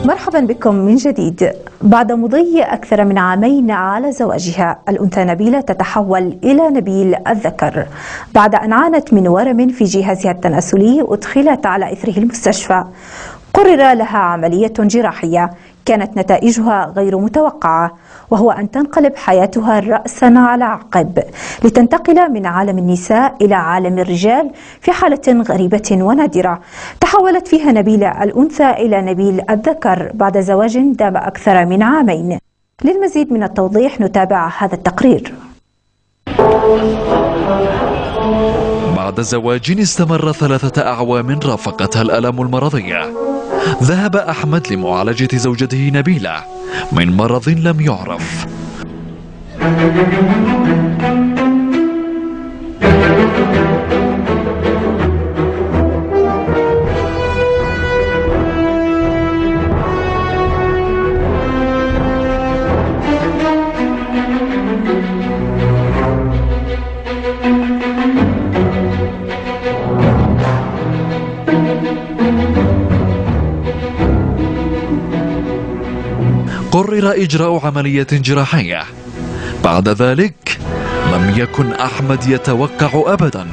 مرحبا بكم من جديد. بعد مضي أكثر من عامين على زواجها، الأنثى نبيلة تتحول إلى نبيل الذكر بعد أن عانت من ورم في جهازها التناسلي أدخلت على إثره المستشفى. قرر لها عملية جراحية كانت نتائجها غير متوقعة، وهو أن تنقلب حياتها رأسا على عقب لتنتقل من عالم النساء إلى عالم الرجال في حالة غريبة ونادرة. تحولت فيها نبيلة الأنثى إلى نبيل الذكر بعد زواج دام أكثر من عامين. للمزيد من التوضيح نتابع هذا التقرير. بعد زواج استمر 3 أعوام رافقتها الآلام المرضية، ذهب أحمد لمعالجة زوجته نبيلة من مرض لم يعرف. قرر إجراء عملية جراحية. بعد ذلك لم يكن أحمد يتوقع أبدا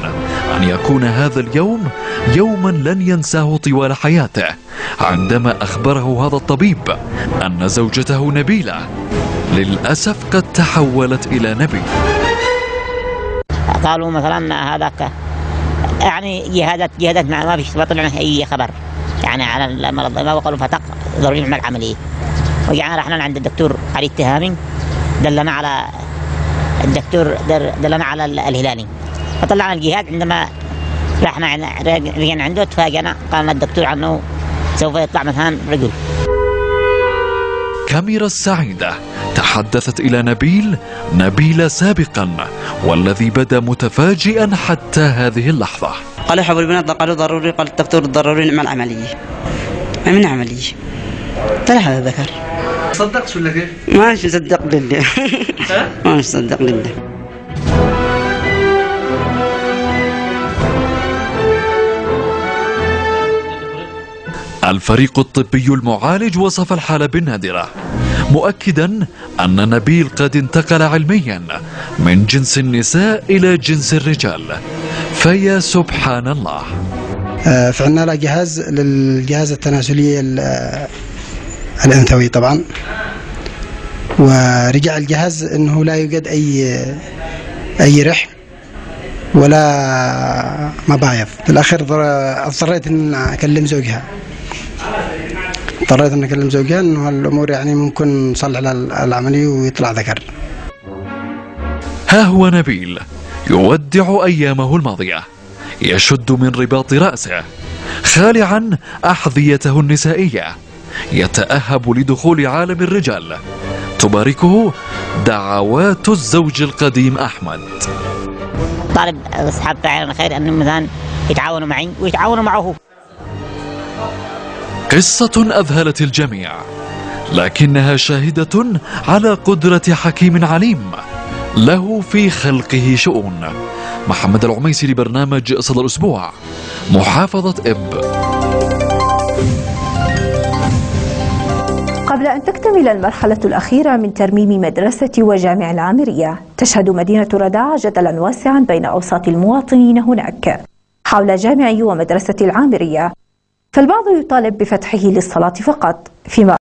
أن يكون هذا اليوم يوما لن ينساه طوال حياته، عندما أخبره هذا الطبيب أن زوجته نبيلة للأسف قد تحولت إلى نبي. قالوا مثلا هذاك يعني جهادات ما فيش طلع أي خبر يعني على المرض، ما قالوا فتق ضروري نعمل عملية. وجعنا رحنا عند الدكتور علي التهامي، دلنا على الدكتور دلنا على الهلالي، فطلعنا الجهاد. عندما رجعنا عنده تفاجئنا، قال الدكتور عنه سوف يطلع مثلا رجل. كاميرا السعيدة تحدثت إلى نبيلة سابقا، والذي بدا متفاجئا حتى هذه اللحظة. قالوا حبوا البنات، قالوا ضروري، قال الدكتور ضروري نعمل عملية. ما من عملية، طلع هذا ذكر. صدقت ولا كيف؟ ما نصدق لله. ما نصدق لله. الفريق الطبي المعالج وصف الحالة بالنادرة، مؤكدا أن نبيل قد انتقل علميا من جنس النساء إلى جنس الرجال. فيا سبحان الله. فعلنا له جهاز للجهاز التناسلي الأنثوي طبعا، ورجع الجهاز انه لا يوجد اي رحم ولا مبايض. في الاخير اضطريت ان اكلم زوجها، انه الامور يعني ممكن نصلح على العمليه ويطلع ذكر. ها هو نبيل يودع ايامه الماضيه، يشد من رباط راسه خالعا احذيته النسائيه، يتأهب لدخول عالم الرجال. تباركه دعوات الزوج القديم أحمد. طالب أصحاب فعلا خير أن مثلا يتعاونوا معي ويتعاونوا معه. قصة أذهلت الجميع، لكنها شاهدة على قدرة حكيم عليم له في خلقه شؤون. محمد العميسي لبرنامج صدى الأسبوع، محافظة إب. قبل أن تكتمل المرحلة الأخيرة من ترميم مدرسة وجامع العامرية، تشهد مدينة رداع جدلا واسعا بين أوساط المواطنين هناك حول جامع ومدرسة العامرية، فالبعض يطالب بفتحه للصلاة فقط، فيما